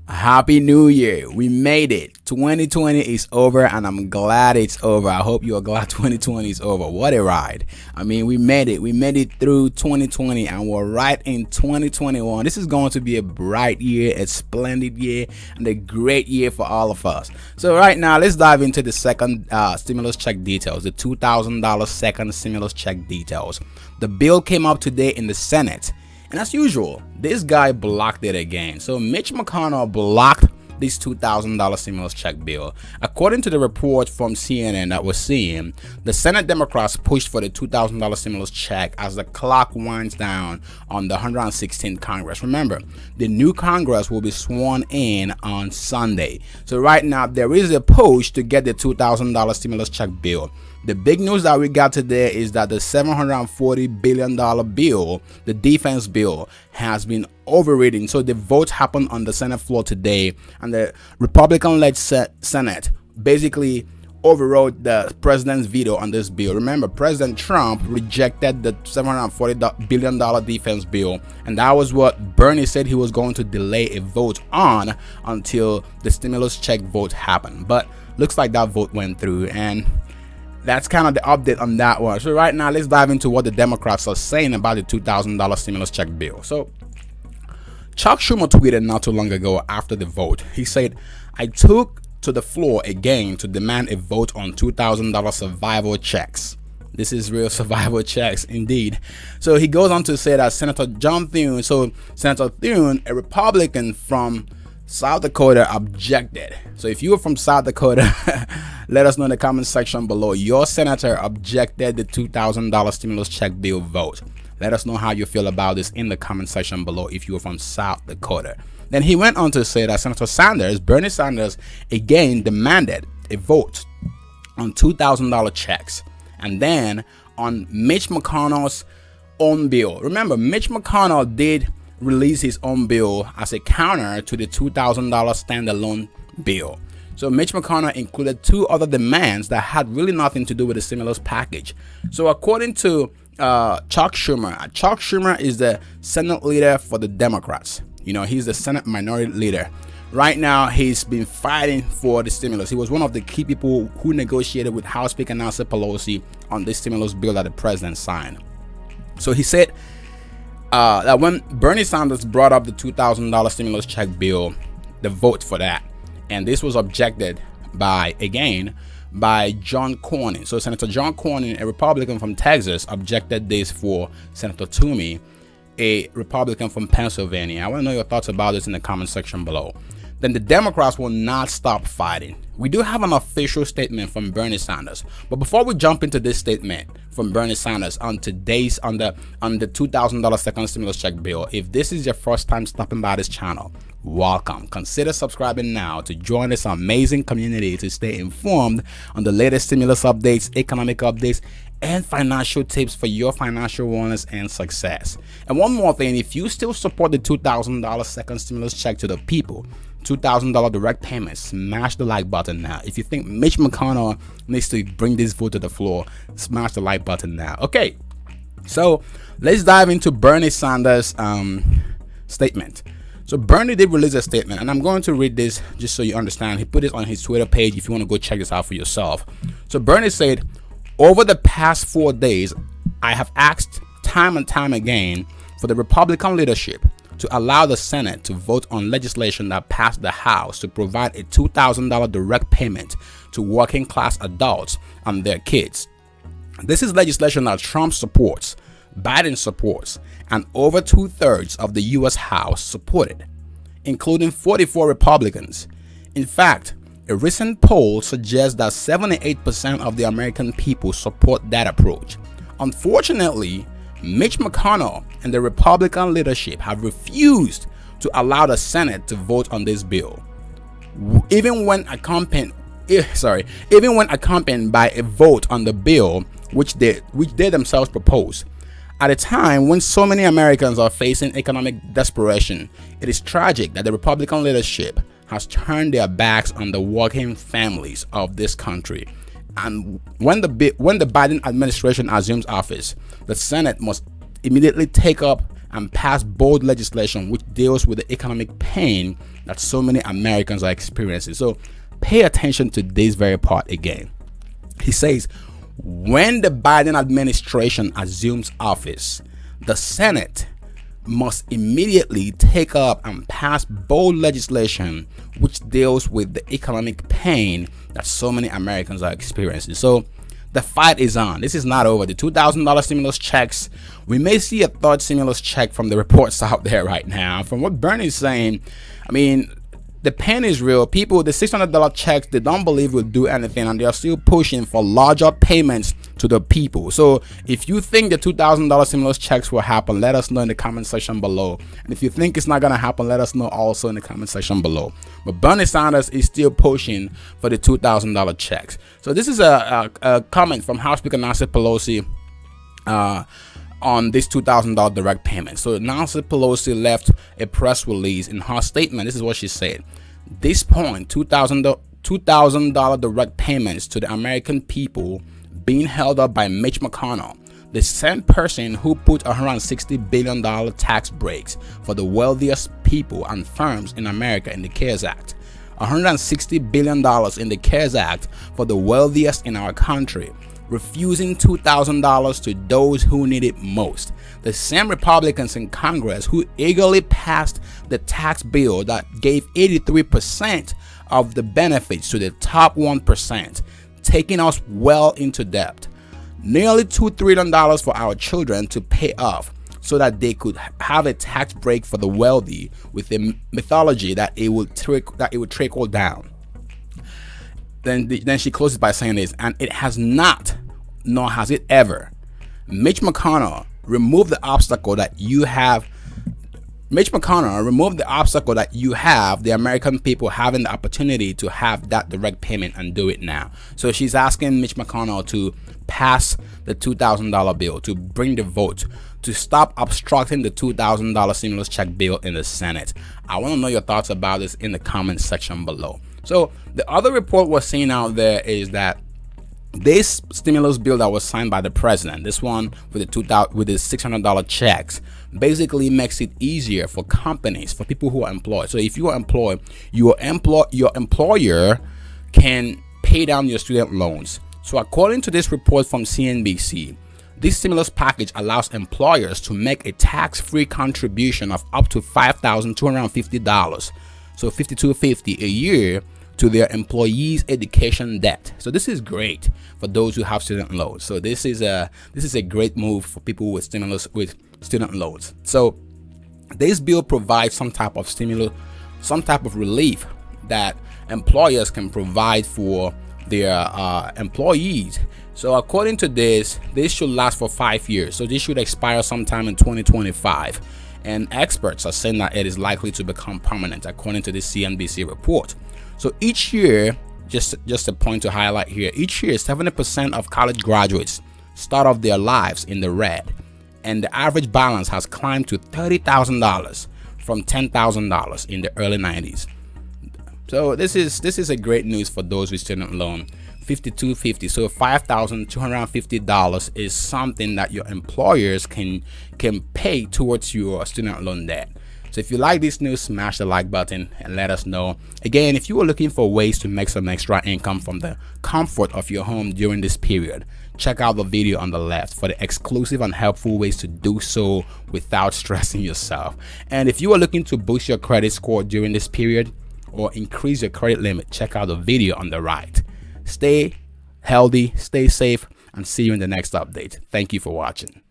Happy New Year. We made it. 2020 is over and I'm glad it's over. I hope you're glad 2020 is over. What a ride. I mean, we made it. We made it through 2020 and we're right in 2021. This is going to be a bright year, a splendid year, and a great year for all of us. So right now, let's dive into the second stimulus check details, the $2,000 second stimulus check details. The bill came up today in the Senate. And as usual, this guy blocked it again. So Mitch McConnell blocked this $2,000 stimulus check bill. According to the report from CNN that we're seeing, the Senate Democrats pushed for the $2,000 stimulus check as the clock winds down on the 116th Congress. Remember, the new Congress will be sworn in on Sunday. So right now, there is a push to get the $2,000 stimulus check bill. The big news that we got today is that the $740 billion bill, the defense bill, has been overridden. So the vote happened on the Senate floor today, and the Republican-led Senate basically overrode the president's veto on this bill. Remember, President Trump rejected the $740 billion defense bill, and that was what Bernie said he was going to delay a vote on until the stimulus check vote happened. But looks like that vote went through, and that's kind of the update on that one. So right now, let's dive into what the Democrats are saying about the $2,000 stimulus check bill. So Chuck Schumer tweeted not too long ago after the vote. He said, "I took to the floor again to demand a vote on $2,000 survival checks." This is real survival checks indeed. So he goes on to say that Senator John Thune, a Republican from South Dakota, objected. So if you are from South Dakota, let us know in the comment section below. Your senator objected the $2,000 stimulus check bill vote. Let us know how you feel about this in the comment section below if you are from South Dakota. Then he went on to say that Senator Sanders, Bernie Sanders, again demanded a vote on $2,000 checks, and then on Mitch McConnell's own bill. Remember, Mitch McConnell did release his own bill as a counter to the $2,000 standalone bill. So Mitch McConnell included two other demands that had really nothing to do with the stimulus package. So according to Chuck Schumer is the Senate leader for the Democrats. You know, he's the Senate minority leader. Right now, he's been fighting for the stimulus. He was one of the key people who negotiated with House Speaker Nancy Pelosi on this stimulus bill that the president signed. So he said that when Bernie Sanders brought up the $2,000 stimulus check bill, the vote for that, and this was objected by John Cornyn. So Senator John Cornyn, a Republican from Texas, objected this for Senator Toomey, a Republican from Pennsylvania. I want to know your thoughts about this in the comment section below. Then the Democrats will not stop fighting. We do have an official statement from Bernie Sanders, but before we jump into this statement from Bernie Sanders on today's on the $2,000 second stimulus check bill, if this is your first time stopping by this channel, welcome. Consider subscribing now to join this amazing community to stay informed on the latest stimulus updates, economic updates, and financial tips for your financial wellness and success. And one more thing, if you still support the $2,000 second stimulus check to the people, $2,000 direct payment, smash the like button now. If you think Mitch McConnell needs to bring this vote to the floor, smash the like button now. Okay, so let's dive into Bernie Sanders' statement. So Bernie did release a statement, and I'm going to read this just so you understand. He put it on his Twitter page if you want to go check this out for yourself. So Bernie said, "Over the past 4 days, I have asked time and time again for the Republican leadership to allow the Senate to vote on legislation that passed the House to provide a $2,000 direct payment to working class adults and their kids. This is legislation that Trump supports, Biden supports, and over 2/3 of the U.S. House supported, including 44 Republicans. In fact, a recent poll suggests that 78% of the American people support that approach. Unfortunately, Mitch McConnell and the Republican leadership have refused to allow the Senate to vote on this bill, even when accompanied by a vote on the bill which they themselves proposed. At a time when so many Americans are facing economic desperation, it is tragic that the Republican leadership has turned their backs on the working families of this country. And when the Biden administration assumes office, the Senate must immediately take up and pass bold legislation which deals with the economic pain that so many Americans are experiencing. So pay attention to this very part again. He says, when the Biden administration assumes office, the Senate must immediately take up and pass bold legislation which deals with the economic pain that so many Americans are experiencing. So the fight is on. This is not over. The $2,000 stimulus checks, we may see a third stimulus check from the reports out there right now. From what Bernie's saying, I mean, the pain is real. People, the $600 checks, they don't believe will do anything, and they are still pushing for larger payments to the people. So if you think the $2,000 stimulus checks will happen, let us know in the comment section below. And if you think it's not going to happen, let us know also in the comment section below. But Bernie Sanders is still pushing for the $2,000 checks. So this is a comment from House Speaker Nancy Pelosi on this $2,000 direct payment. So Nancy Pelosi left a press release. In her statement, this is what she said. This point, $2,000 direct payments to the American people being held up by Mitch McConnell, the same person who put $160 billion tax breaks for the wealthiest people and firms in America in the CARES Act. $160 billion in the CARES Act for the wealthiest in our country, refusing $2,000 to those who need it most. The same Republicans in Congress who eagerly passed the tax bill that gave 83% of the benefits to the top 1%, taking us well into debt. Nearly $2 trillion for our children to pay off so that they could have a tax break for the wealthy, with the mythology that it would trickle down. Then she closes by saying this, and it has not, nor has it ever. Mitch McConnell removed the obstacle that you have. Mitch McConnell removed the obstacle that you have, the American people having the opportunity to have that direct payment, and do it now. So she's asking Mitch McConnell to pass the $2,000 bill, to bring the vote, to stop obstructing the $2,000 stimulus check bill in the Senate. I want to know your thoughts about this in the comment section below. So the other report we're seeing out there is that this stimulus bill that was signed by the president, this one with the $600 checks, basically makes it easier for companies, for people who are employed. So if you are employed, your employer can pay down your student loans. So according to this report from CNBC, this stimulus package allows employers to make a tax-free contribution of up to $5,250, so $5,250 a year, to their employees' education debt. So this is great for those who have student loans. So this is a great move for people with student loans. So this bill provides some type of stimulus, some type of relief that employers can provide for their employees. So according to this should last for 5 years. So this should expire sometime in 2025. And experts are saying that it is likely to become permanent, according to this CNBC report. So each year, just a point to highlight here, each year 70% of college graduates start off their lives in the red, and the average balance has climbed to $30,000 from $10,000 in the early 90s. So this is a great news for those with student loan. $5,250, so $5,250 is something that your employers can pay towards your student loan debt. So if you like this news, smash the like button and let us know. Again, if you are looking for ways to make some extra income from the comfort of your home during this period, check out the video on the left for the exclusive and helpful ways to do so without stressing yourself. And if you are looking to boost your credit score during this period or increase your credit limit, check out the video on the right. Stay healthy, stay safe, and see you in the next update. Thank you for watching.